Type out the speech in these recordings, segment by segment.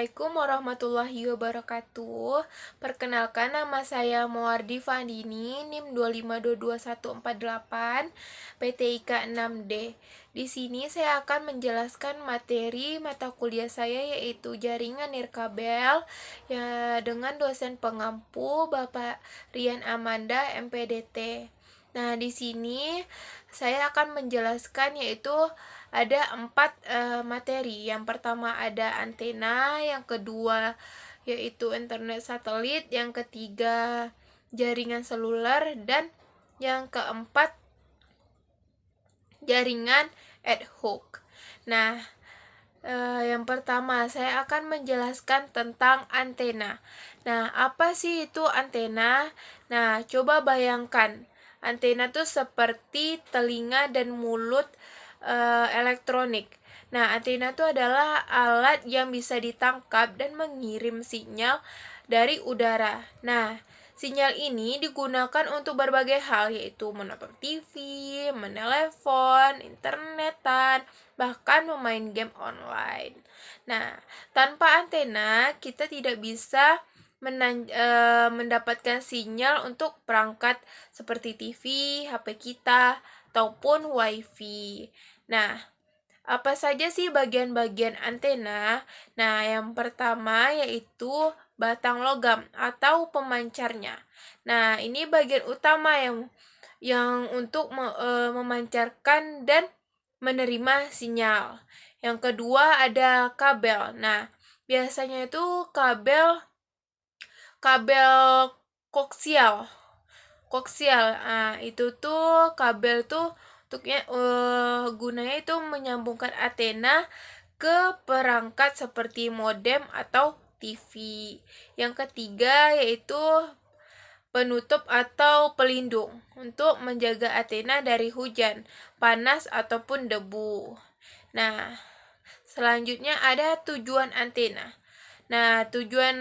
Assalamualaikum warahmatullahi wabarakatuh. Perkenalkan, nama saya Moardi Fandini, NIM 2522148, PTIK 6D. Di sini saya akan menjelaskan materi mata kuliah saya, yaitu jaringan nirkabel, ya, dengan dosen pengampu Bapak Rian Amanda, MPDT. Nah, di sini saya akan menjelaskan yaitu ada 4 materi. Yang pertama ada antena, yang kedua yaitu internet satelit, yang ketiga jaringan seluler, dan yang keempat jaringan ad hoc. Nah, yang pertama saya akan menjelaskan tentang antena. Nah, apa sih itu antena? Nah, coba bayangkan, antena itu seperti telinga dan mulut elektronik. Nah, antena itu adalah alat yang bisa ditangkap dan mengirim sinyal dari udara. Nah, sinyal ini digunakan untuk berbagai hal, yaitu menonton TV, menelepon, internetan, bahkan memain game online. Nah, tanpa antena kita tidak bisa mendapatkan sinyal untuk perangkat seperti TV, HP kita, ataupun WiFi. Nah, apa saja sih bagian-bagian antena? Nah, yang pertama yaitu batang logam atau pemancarnya. Nah, ini bagian utama yang untuk memancarkan dan menerima sinyal. Yang kedua ada kabel. Nah, biasanya itu kabel koksial. Nah, itu tuh kabel tuh untuknya gunanya itu menyambungkan antena ke perangkat seperti modem atau TV. Yang ketiga yaitu penutup atau pelindung untuk menjaga antena dari hujan, panas, ataupun debu. Nah, selanjutnya ada tujuan antena. Nah, tujuan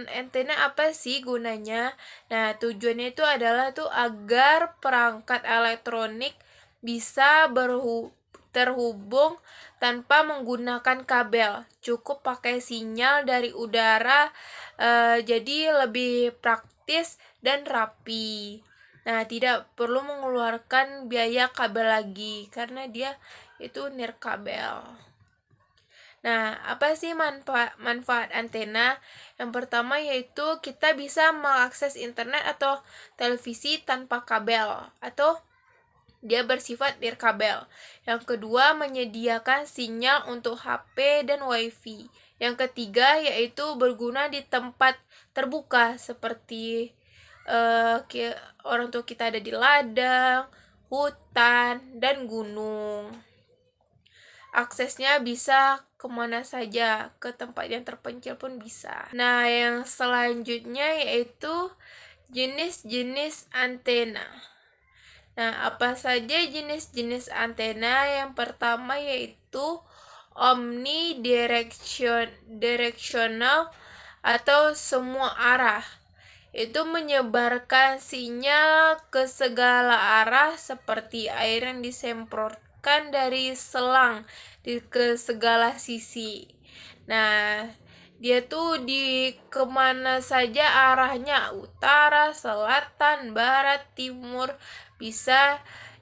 antena apa sih gunanya? Nah, tujuannya itu adalah tuh agar perangkat elektronik bisa terhubung tanpa menggunakan kabel. Cukup pakai sinyal dari udara, jadi lebih praktis dan rapi. Nah, tidak perlu mengeluarkan biaya kabel lagi karena dia itu nirkabel. Nah, apa sih manfaat antena? Yang pertama yaitu kita bisa mengakses internet atau televisi tanpa kabel, atau dia bersifat nirkabel. Yang kedua, menyediakan sinyal untuk HP dan WiFi. Yang ketiga yaitu berguna di tempat terbuka seperti orang tua kita ada di ladang, hutan, dan gunung. Aksesnya bisa kemana saja, ke tempat yang terpencil pun bisa. Nah, yang selanjutnya yaitu jenis-jenis antena. Nah, apa saja jenis-jenis antena? Yang pertama yaitu omnidirectional atau semua arah. Itu menyebarkan sinyal ke segala arah seperti air yang disemprotkan dari selang ke segala sisi. Nah, dia tuh di kemana saja arahnya, utara, selatan, barat, timur, bisa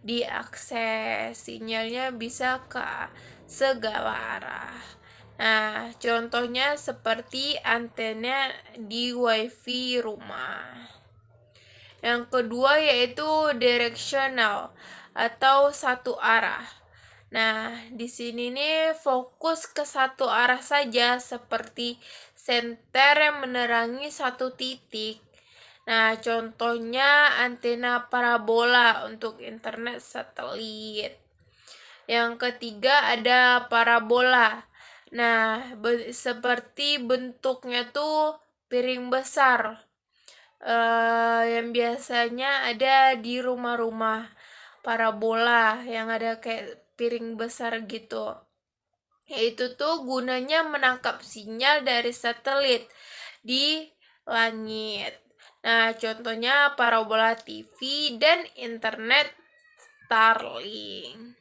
diakses. Sinyalnya bisa ke segala arah. Nah, contohnya seperti antena di WiFi rumah. Yang kedua yaitu directional atau satu arah. Nah, di sini nih fokus ke satu arah saja seperti senter yang menerangi satu titik. Nah, contohnya antena parabola untuk internet satelit. Yang ketiga ada parabola. Nah, seperti bentuknya tuh piring besar, yang biasanya ada di rumah-rumah, parabola yang ada kayak piring besar gitu. Yaitu tuh gunanya menangkap sinyal dari satelit di langit. Nah, contohnya parabola TV dan internet Starlink.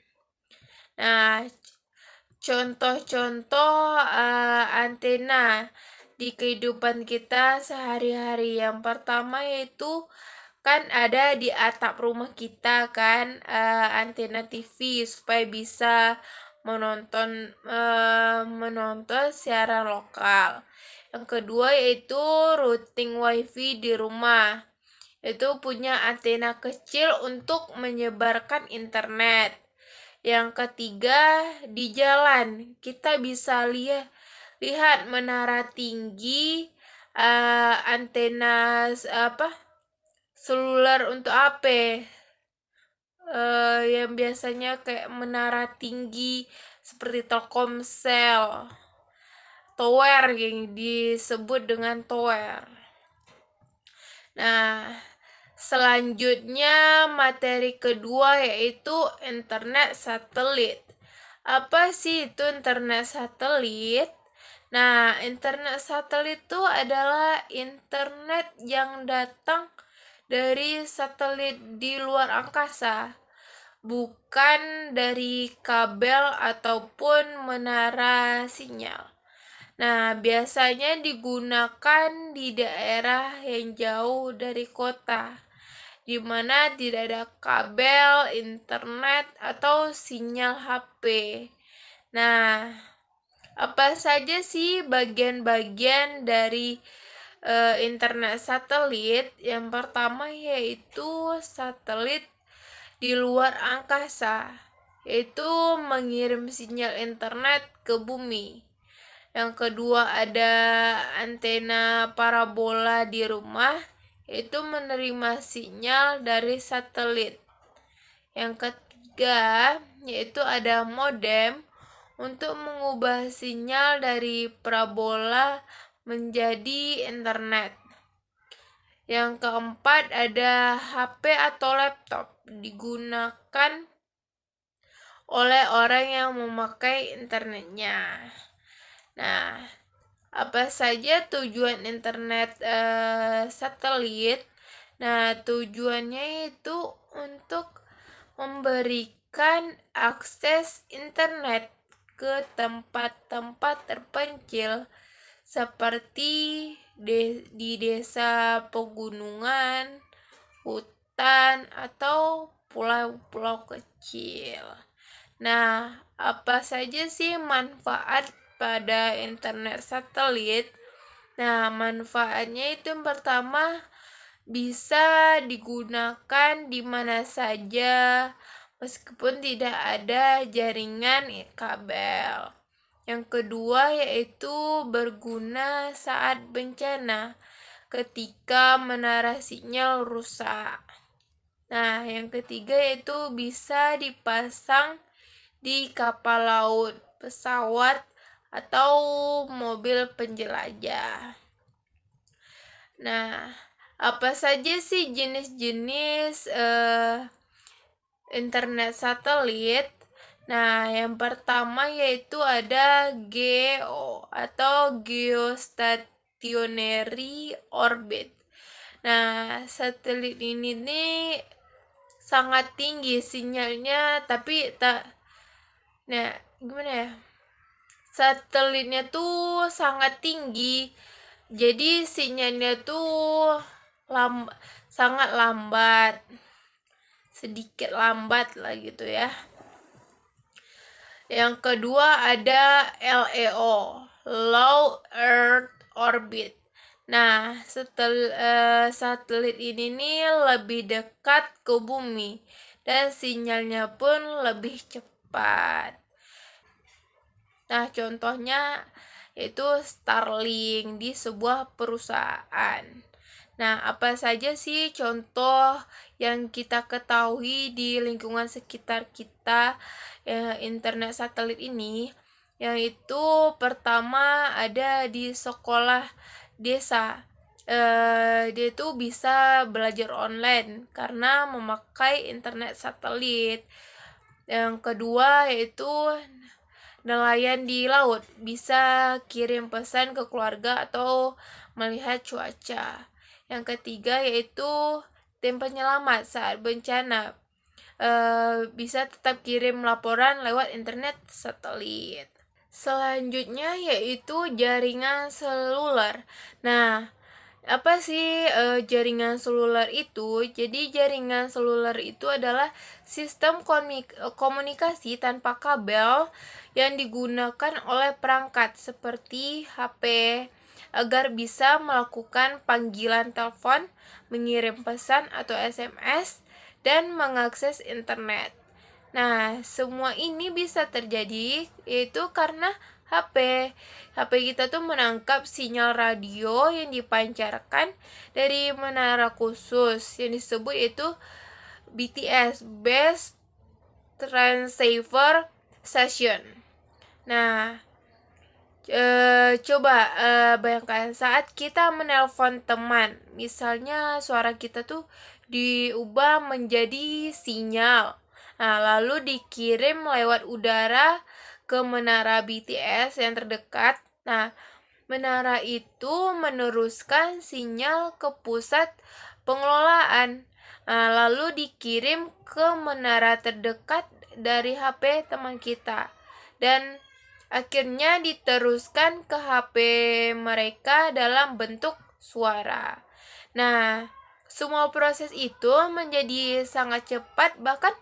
Nah, contoh-contoh antena di kehidupan kita sehari-hari. Yang pertama yaitu kan ada di atap rumah kita kan antena TV supaya bisa menonton siaran lokal. Yang kedua yaitu routing wifi di rumah. Itu punya antena kecil untuk menyebarkan internet. Yang ketiga, di jalan kita bisa lihat menara tinggi, antena seluler untuk HP, yang biasanya kayak menara tinggi seperti Telkomsel, tower yang disebut dengan tower. Nah, selanjutnya materi kedua yaitu internet satelit. Apa sih itu internet satelit? Nah, internet satelit itu adalah internet yang datang dari satelit di luar angkasa, bukan dari kabel ataupun menara sinyal. Nah, biasanya digunakan di daerah yang jauh dari kota, di mana tidak ada kabel, internet, atau sinyal HP. Nah, apa saja sih bagian-bagian dari internet satelit? Yang pertama yaitu satelit di luar angkasa, yaitu mengirim sinyal internet ke bumi. Yang kedua ada antena parabola di rumah, yaitu menerima sinyal dari satelit. Yang ketiga yaitu ada modem untuk mengubah sinyal dari parabola menjadi internet. Yang keempat ada HP atau laptop, digunakan oleh orang yang memakai internetnya. Nah, apa saja tujuan internet satelit? Nah, tujuannya itu untuk memberikan akses internet ke tempat-tempat terpencil seperti di desa pegunungan, hutan, atau pulau-pulau kecil. Nah, apa saja sih manfaat pada internet satelit? Nah, manfaatnya itu yang pertama bisa digunakan di mana saja meskipun tidak ada jaringan kabel. Yang kedua yaitu berguna saat bencana ketika menara sinyal rusak. Nah, yang ketiga yaitu bisa dipasang di kapal laut, pesawat, atau mobil penjelajah. Nah, apa saja sih jenis-jenis internet satelit? Nah, yang pertama yaitu ada GEO atau Geostationary Orbit. Nah, satelit ini nih sangat tinggi sinyalnya, tapi gimana ya? Satelitnya tuh sangat tinggi, jadi sinyalnya tuh sangat lambat, sedikit lambat lah gitu ya. Yang kedua ada LEO, Low Earth Orbit. Nah, satelit ini nih lebih dekat ke bumi dan sinyalnya pun lebih cepat. Nah, contohnya yaitu Starlink di sebuah perusahaan. Nah, apa saja sih contoh yang kita ketahui di lingkungan sekitar kita internet satelit ini? Yaitu pertama ada di sekolah desa. Dia itu bisa belajar online karena memakai internet satelit. Yang kedua yaitu nelayan di laut bisa kirim pesan ke keluarga atau melihat cuaca. Yang ketiga yaitu tim penyelamat saat bencana bisa tetap kirim laporan lewat internet satelit. Selanjutnya yaitu jaringan seluler. Nah, apa sih jaringan seluler itu? Jadi jaringan seluler itu adalah sistem komunikasi tanpa kabel yang digunakan oleh perangkat seperti HP agar bisa melakukan panggilan telepon, mengirim pesan atau SMS, dan mengakses internet. Nah, semua ini bisa terjadi yaitu karena HP. HP kita tuh menangkap sinyal radio yang dipancarkan dari menara khusus yang disebut yaitu BTS, Base Transceiver Station. Nah, coba bayangkan saat kita menelpon teman, misalnya suara kita tuh diubah menjadi sinyal. Nah, lalu dikirim lewat udara ke menara BTS yang terdekat. Nah, menara itu meneruskan sinyal ke pusat pengelolaan. Nah, lalu dikirim ke menara terdekat dari HP teman kita. Dan akhirnya diteruskan ke HP mereka dalam bentuk suara. Nah, semua proses itu menjadi sangat cepat, bahkan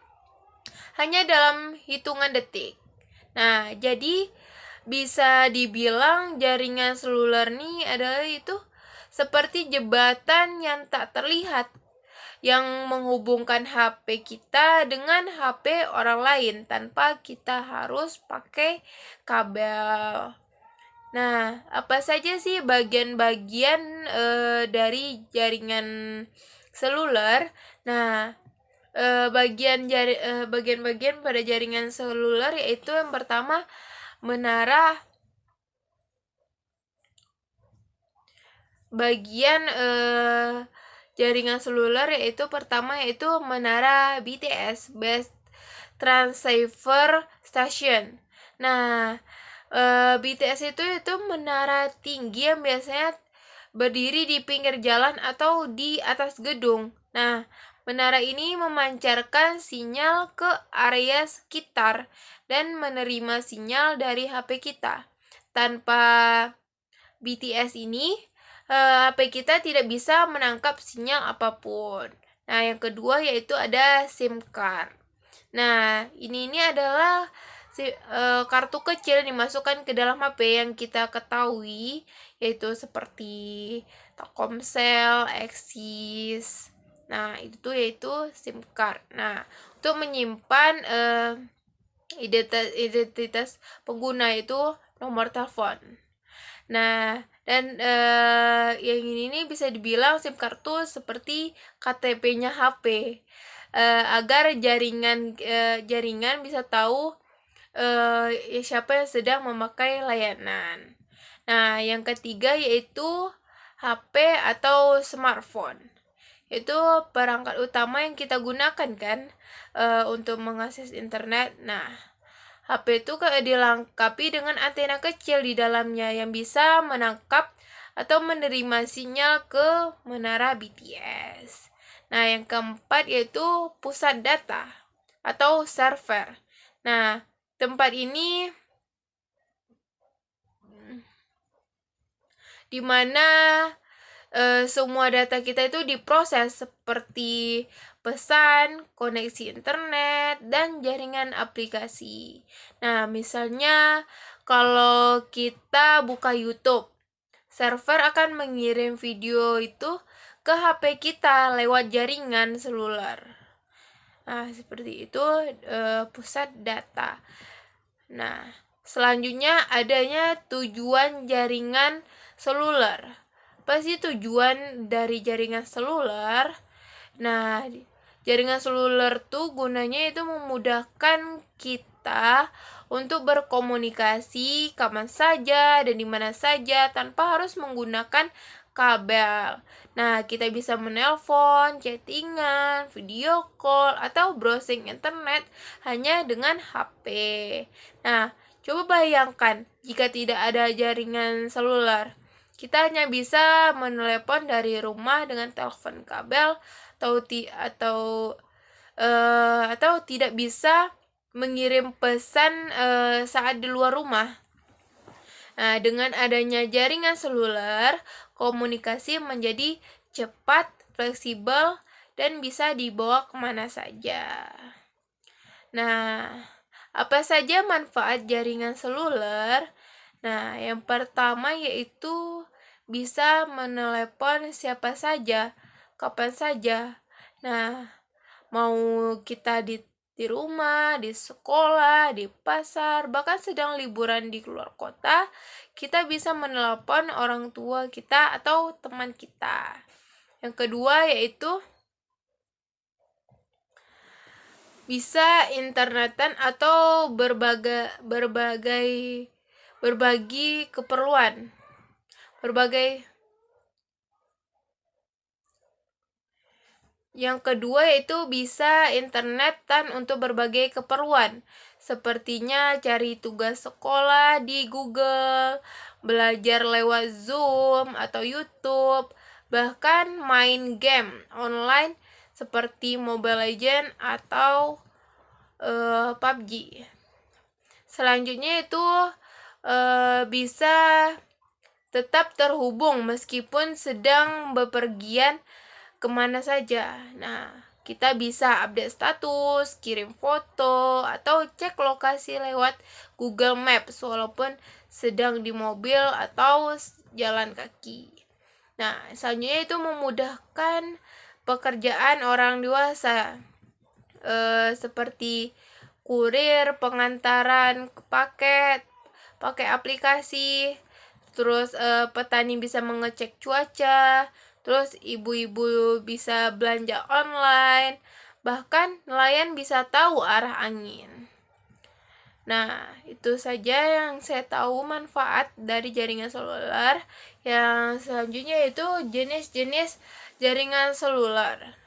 hanya dalam hitungan detik. Nah, jadi bisa dibilang jaringan seluler ini adalah itu seperti jembatan yang tak terlihat yang menghubungkan HP kita dengan HP orang lain tanpa kita harus pakai kabel. Nah, apa saja sih bagian-bagian dari jaringan seluler? Nah, bagian-bagian pada jaringan seluler yaitu yang pertama menara. Bagian jaringan seluler yaitu pertama yaitu menara BTS, Base Transceiver Station. Nah, BTS itu menara tinggi yang biasanya berdiri di pinggir jalan atau di atas gedung. Nah, menara ini memancarkan sinyal ke area sekitar dan menerima sinyal dari HP kita. Tanpa BTS ini, HP kita tidak bisa menangkap sinyal apapun. Nah, yang kedua yaitu ada SIM card. Nah, ini adalah kartu kecil dimasukkan ke dalam HP yang kita ketahui, yaitu seperti Telkomsel, Axis. Nah, itu yaitu SIM card. Nah, untuk menyimpan identitas pengguna itu nomor telepon. Nah, dan yang ini nih bisa dibilang SIM kartu seperti KTP-nya HP. Agar jaringan bisa tahu siapa yang sedang memakai layanan. Nah, yang ketiga yaitu HP atau smartphone. Itu perangkat utama yang kita gunakan kan untuk mengakses internet. Nah, HP itu dilengkapi dengan antena kecil di dalamnya yang bisa menangkap atau menerima sinyal ke menara BTS. Nah, yang keempat yaitu pusat data atau server. Nah, tempat ini di mana semua data kita itu diproses seperti pesan, koneksi internet, dan jaringan aplikasi. Nah, misalnya kalau kita buka YouTube, server akan mengirim video itu ke HP kita lewat jaringan seluler. Nah, seperti itu pusat data. Nah, selanjutnya adanya tujuan jaringan seluler. Apa sih tujuan dari jaringan seluler? Nah, jaringan seluler tuh gunanya itu memudahkan kita untuk berkomunikasi kapan saja dan di mana saja tanpa harus menggunakan kabel. Nah, kita bisa menelpon, chattingan, video call, atau browsing internet hanya dengan HP. Nah, coba bayangkan jika tidak ada jaringan seluler. Kita hanya bisa menelepon dari rumah dengan telepon kabel atau tidak bisa mengirim pesan saat di luar rumah. Nah, dengan adanya jaringan seluler, komunikasi menjadi cepat, fleksibel, dan bisa dibawa kemana saja. Nah, apa saja manfaat jaringan seluler? Nah, yang pertama yaitu bisa menelepon siapa saja, kapan saja. Nah, mau kita di rumah, di sekolah, di pasar, bahkan sedang liburan di luar kota, kita bisa menelepon orang tua kita atau teman kita. Yang kedua yaitu bisa internetan atau berbagi keperluan. Yang kedua yaitu bisa internetan untuk berbagai keperluan, sepertinya cari tugas sekolah di Google, belajar lewat Zoom atau YouTube, bahkan main game online seperti Mobile Legends atau PUBG. Selanjutnya itu bisa tetap terhubung meskipun sedang bepergian kemana saja. Nah, kita bisa update status, kirim foto, atau cek lokasi lewat Google Maps walaupun sedang di mobil atau jalan kaki. Nah, selanjutnya itu memudahkan pekerjaan orang dewasa, seperti kurir, pengantaran paket, pakai aplikasi. Terus petani bisa mengecek cuaca, terus ibu-ibu bisa belanja online, bahkan nelayan bisa tahu arah angin. Nah, itu saja yang saya tahu manfaat dari jaringan seluler. Yang selanjutnya itu jenis-jenis jaringan seluler.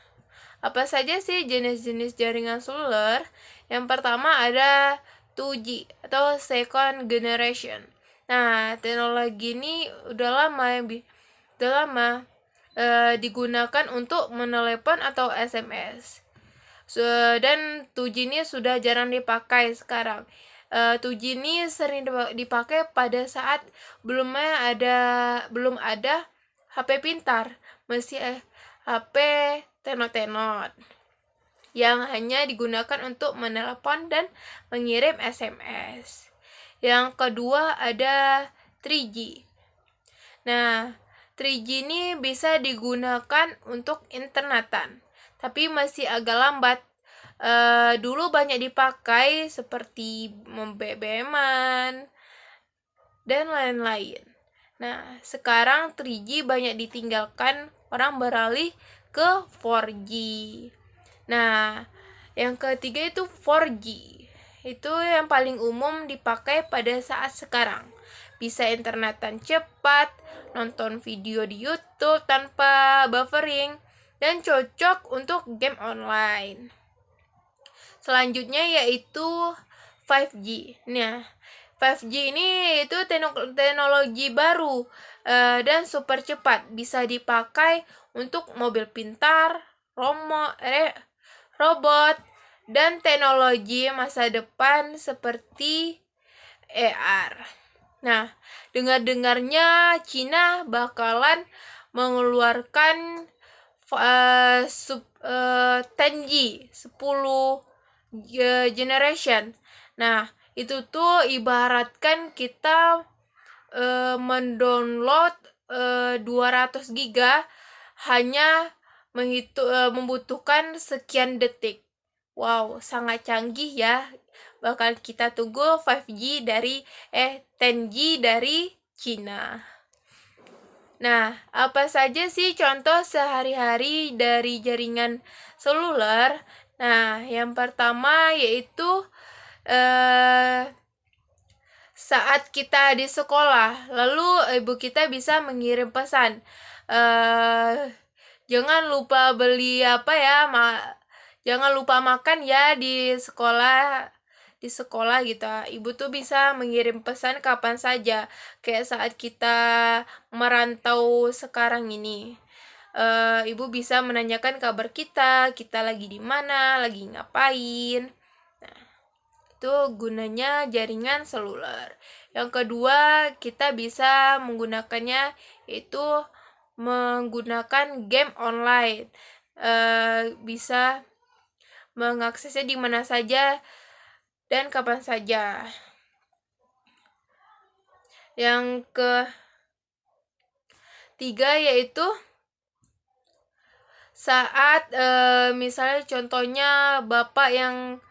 Apa saja sih jenis-jenis jaringan seluler? Yang pertama ada 2G atau second generation. Nah, teknologi ini udah lama digunakan untuk menelepon atau SMS. Dan 2G ini sudah jarang dipakai sekarang. 2G ini sering dipakai pada saat belum ada HP pintar, masih HP tenot-tenot yang hanya digunakan untuk menelepon dan mengirim SMS. Yang kedua ada 3G. Nah, 3G ini bisa digunakan untuk internetan, tapi masih agak lambat. Dulu banyak dipakai seperti BBM-an dan lain-lain. Nah, sekarang 3G banyak ditinggalkan, orang beralih ke 4G. Nah, yang ketiga itu 4G. Itu yang paling umum dipakai pada saat sekarang. Bisa internetan cepat, nonton video di YouTube tanpa buffering, dan cocok untuk game online. Selanjutnya yaitu 5G. Nah, 5G ini itu teknologi baru dan super cepat, bisa dipakai untuk mobil pintar, robot, dan teknologi masa depan seperti AR. Nah, dengar-dengarnya Cina bakalan mengeluarkan 10G, 10 generation. Nah, itu tuh ibaratkan kita mendownload 200 giga hanya membutuhkan sekian detik. Wow, sangat canggih ya. Bakal kita tunggu 5G 10G dari Cina. Nah, apa saja sih contoh sehari-hari dari jaringan seluler? Nah, yang pertama yaitu saat kita di sekolah, lalu ibu kita bisa mengirim pesan. Jangan lupa beli jangan lupa makan ya di sekolah gitu. Ibu tuh bisa mengirim pesan kapan saja, kayak saat kita merantau sekarang ini. Ibu bisa menanyakan kabar kita lagi di mana, lagi ngapain. Nah, itu gunanya jaringan seluler. Yang kedua, kita bisa menggunakannya yaitu menggunakan game online. Bisa mengaksesnya di mana saja dan kapan saja. Yang ketiga yaitu saat misalnya contohnya Bapak yang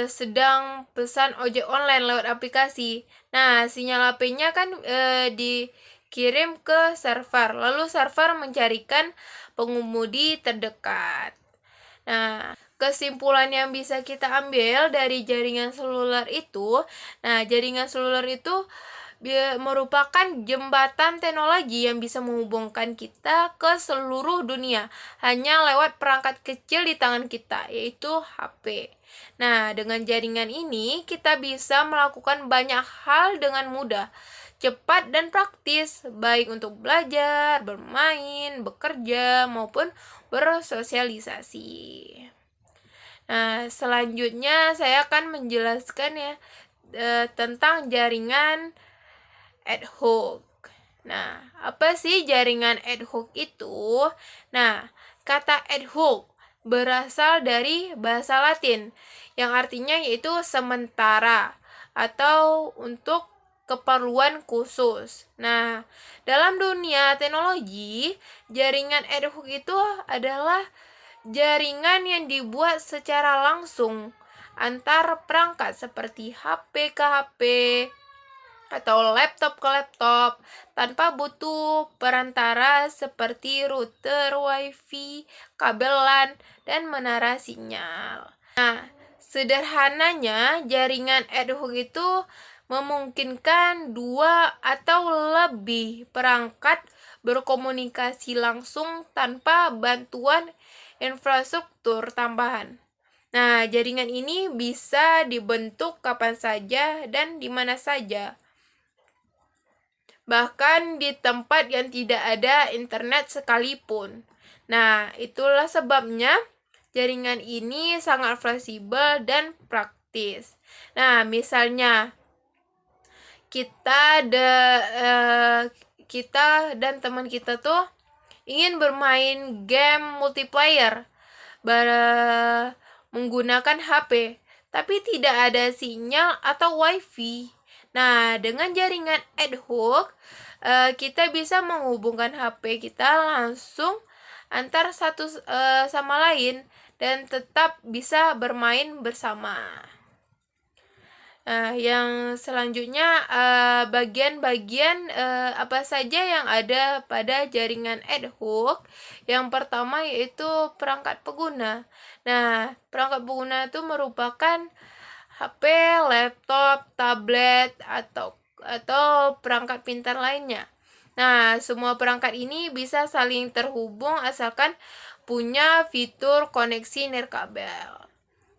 sedang pesan ojek online lewat aplikasi. Nah, sinyal HP-nya kan dikirim ke server, lalu server mencarikan pengemudi terdekat. Nah, kesimpulan yang bisa kita ambil dari jaringan seluler itu, jaringan seluler itu merupakan jembatan teknologi yang bisa menghubungkan kita ke seluruh dunia hanya lewat perangkat kecil di tangan kita, yaitu HP. Nah, dengan jaringan ini kita bisa melakukan banyak hal dengan mudah, cepat dan praktis, baik untuk belajar, bermain, bekerja, maupun bersosialisasi. Nah, selanjutnya saya akan menjelaskan tentang jaringan ad hoc. Nah, apa sih jaringan ad hoc itu? Nah, kata ad hoc berasal dari bahasa Latin yang artinya yaitu sementara atau untuk keperluan khusus. Nah, dalam dunia teknologi, jaringan ad hoc itu adalah jaringan yang dibuat secara langsung antar perangkat seperti HP ke HP atau laptop ke laptop tanpa butuh perantara seperti router, wifi, kabel LAN, dan menara sinyal. Nah, sederhananya jaringan ad hoc itu memungkinkan dua atau lebih perangkat berkomunikasi langsung tanpa bantuan infrastruktur tambahan. Nah, jaringan ini bisa dibentuk kapan saja dan di mana saja, bahkan di tempat yang tidak ada internet sekalipun. Nah, itulah sebabnya jaringan ini sangat fleksibel dan praktis. Nah, misalnya kita dan teman kita tuh ingin bermain game multiplayer menggunakan HP, tapi tidak ada sinyal atau wifi. Nah, dengan jaringan ad hoc, kita bisa menghubungkan HP kita langsung antar satu sama lain dan tetap bisa bermain bersama. Yang selanjutnya bagian-bagian apa saja yang ada pada jaringan ad hoc. Yang pertama yaitu perangkat pengguna. Nah, perangkat pengguna itu merupakan HP, laptop, tablet, atau perangkat pintar lainnya. Nah, semua perangkat ini bisa saling terhubung asalkan punya fitur koneksi nirkabel.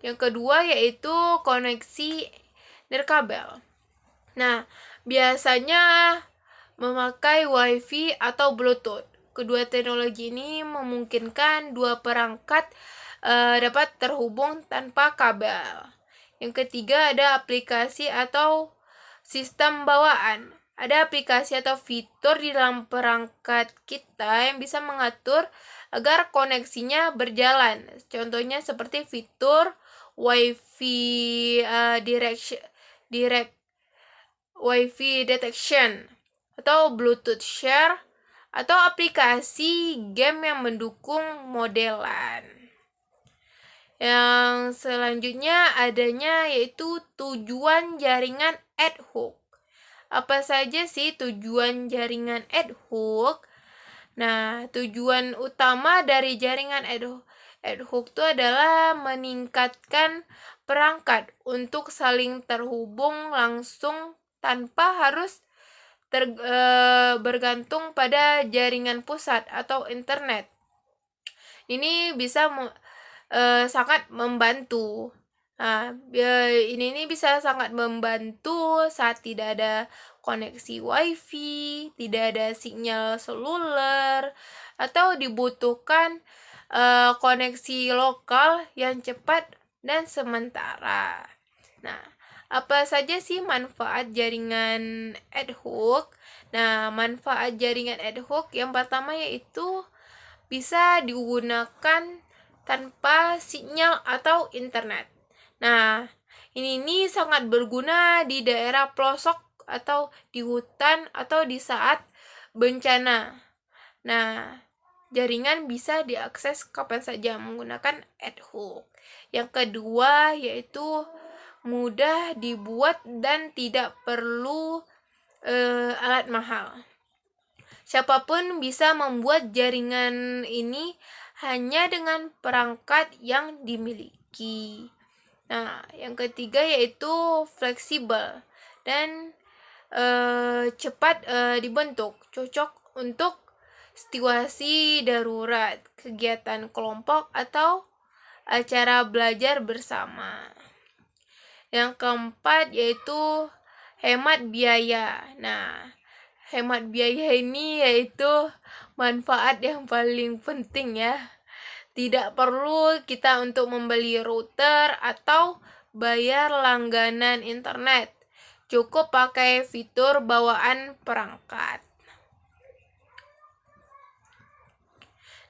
Yang kedua yaitu koneksi nirkabel. Nah, biasanya memakai wifi atau bluetooth. Kedua teknologi ini memungkinkan dua perangkat dapat terhubung tanpa kabel. Yang ketiga ada aplikasi atau sistem bawaan. Ada aplikasi atau fitur di dalam perangkat kita yang bisa mengatur agar koneksinya berjalan. Contohnya seperti fitur wifi wifi detection atau bluetooth share atau aplikasi game yang mendukung modelan. Yang selanjutnya adanya yaitu tujuan jaringan ad hoc. Apa saja sih tujuan jaringan ad hoc? Nah, tujuan utama dari jaringan ad hoc itu adalah meningkatkan perangkat untuk saling terhubung langsung tanpa harus bergantung pada jaringan pusat atau internet. Ini bisa sangat membantu. Nah, ini bisa sangat membantu saat tidak ada koneksi wifi, tidak ada sinyal seluler, atau dibutuhkan koneksi lokal yang cepat dan sementara. Nah, apa saja sih manfaat jaringan ad hoc? Nah, manfaat jaringan ad hoc yang pertama yaitu bisa digunakan tanpa sinyal atau internet. Nah, ini sangat berguna di daerah pelosok atau di hutan atau di saat bencana. Nah, jaringan bisa diakses kapan saja menggunakan ad hoc. Yang kedua yaitu mudah dibuat dan tidak perlu alat mahal. Siapapun bisa membuat jaringan ini hanya dengan perangkat yang dimiliki. Nah, yang ketiga yaitu fleksibel dan cepat dibentuk, cocok untuk situasi darurat, kegiatan kelompok atau acara belajar bersama. Yang keempat yaitu hemat biaya. Nah, hemat biaya ini yaitu manfaat yang paling penting ya. Tidak perlu kita untuk membeli router atau bayar langganan internet. Cukup pakai fitur bawaan perangkat.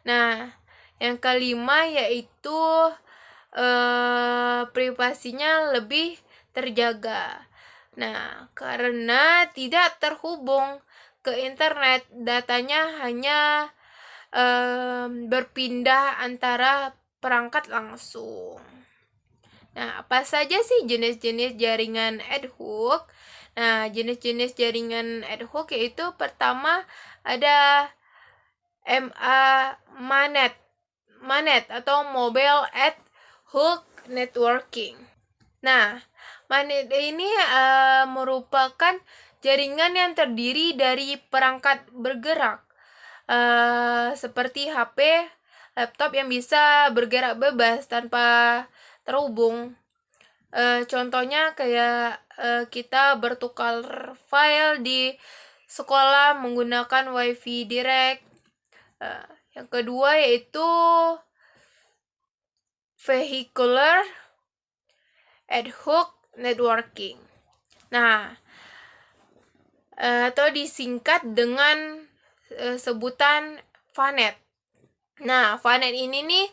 Nah, yang kelima yaitu privasinya lebih terjaga. Nah, karena tidak terhubung ke internet, datanya hanya berpindah antara perangkat langsung. Nah, apa saja sih jenis-jenis jaringan ad hoc? Nah, jenis-jenis jaringan ad hoc yaitu pertama ada MANET atau Mobile Ad Hoc Networking. Nah, MANET ini merupakan jaringan yang terdiri dari perangkat bergerak seperti HP, laptop yang bisa bergerak bebas tanpa terhubung. Contohnya kayak kita bertukar file di sekolah menggunakan WiFi direct. Yang kedua yaitu Vehicular Ad Hoc Networking. Nah, atau disingkat dengan sebutan VANET. Nah, VANET ini nih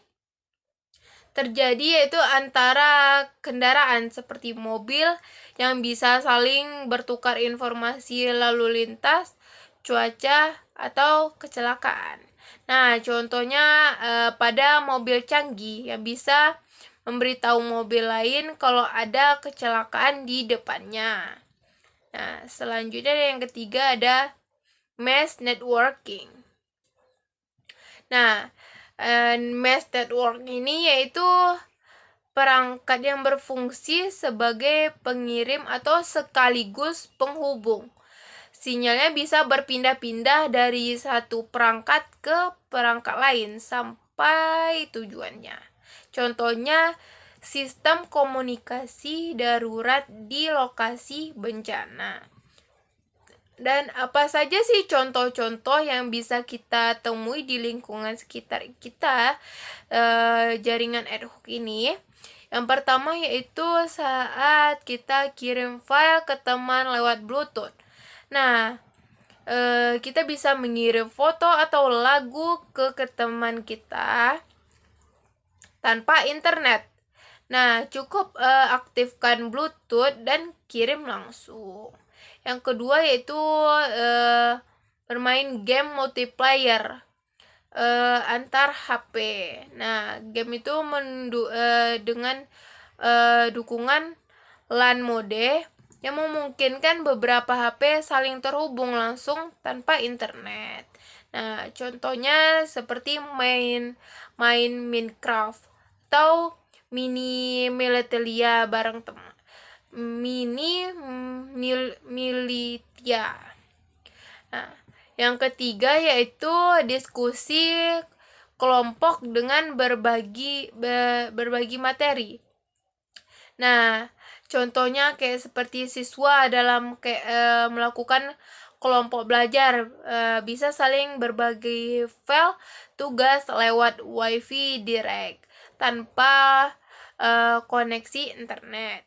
terjadi yaitu antara kendaraan seperti mobil yang bisa saling bertukar informasi lalu lintas, cuaca, atau kecelakaan. Nah, contohnya pada mobil canggih yang bisa memberitahu mobil lain kalau ada kecelakaan di depannya. Nah, selanjutnya yang ketiga ada Mesh Networking. Nah, Mesh Network ini yaitu perangkat yang berfungsi sebagai pengirim atau sekaligus penghubung. Sinyalnya bisa berpindah-pindah dari satu perangkat ke perangkat lain sampai tujuannya. Contohnya, sistem komunikasi darurat di lokasi bencana. Dan apa saja sih contoh-contoh yang bisa kita temui di lingkungan sekitar kita jaringan ad hoc ini? Yang pertama yaitu saat kita kirim file ke teman lewat Bluetooth. Nah, kita bisa mengirim foto atau lagu ke teman kita tanpa internet. Nah, cukup aktifkan Bluetooth dan kirim langsung. Yang kedua yaitu bermain game multiplayer antar HP. Nah, game itu dengan dukungan LAN mode yang memungkinkan beberapa HP saling terhubung langsung tanpa internet. Nah, contohnya seperti main Minecraft atau mini Militeria bareng teman. Militia. Nah, yang ketiga yaitu diskusi kelompok dengan berbagi materi. Nah, contohnya kayak seperti siswa dalam melakukan kelompok belajar bisa saling berbagi file tugas lewat WiFi direct tanpa koneksi internet.